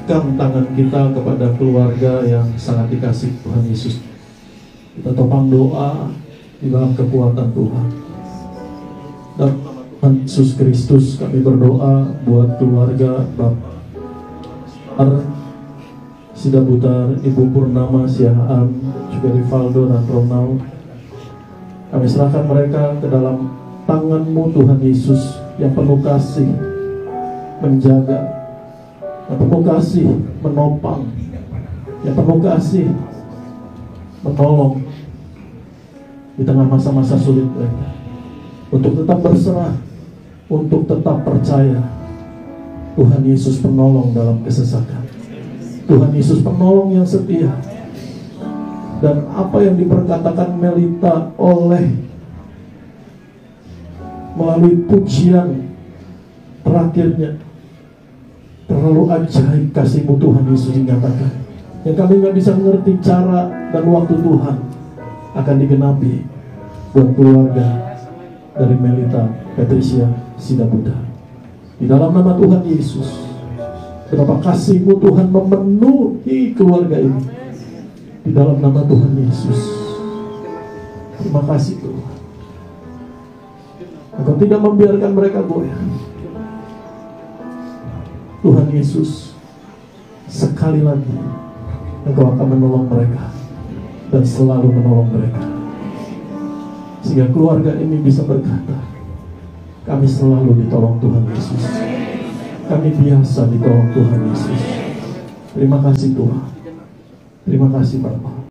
lambaikan tangan kita kepada keluarga yang sangat dikasih Tuhan Yesus. Kita topang doa di dalam kekuatan Tuhan. Dan Tuhan Yesus Kristus, kami berdoa buat keluarga Bapak Sidabutar, Ibu Purnama Siahaan, juga Rivaldo dan Ronald. Kami serahkan mereka ke dalam tangan-Mu Tuhan Yesus yang penuh kasih, menjaga, yang penuh kasih, menopang, yang penuh kasih, menolong di tengah masa-masa sulit mereka. Untuk tetap berserah, untuk tetap percaya Tuhan Yesus penolong dalam kesesakan. Tuhan Yesus penolong yang setia. Dan apa yang diperkatakan Melita melalui pujian terakhirnya, terlalu ajaib kasih-Mu Tuhan Yesus dinyatakan, yang kami gak bisa mengerti cara dan waktu Tuhan akan digenapi buat keluarga dari Melita Patricia Sidabutar. Di dalam nama Tuhan Yesus, betapa kasih-Mu Tuhan memenuhi keluarga ini. Di dalam nama Tuhan Yesus, terima kasih Tuhan. Engkau tidak membiarkan mereka goyah. Tuhan Yesus, sekali lagi Engkau akan menolong mereka dan selalu menolong mereka, sehingga keluarga ini bisa berkata, kami selalu ditolong Tuhan Yesus, kami biasa ditolong Tuhan Yesus. Terima kasih Tuhan. Terima kasih Bapak.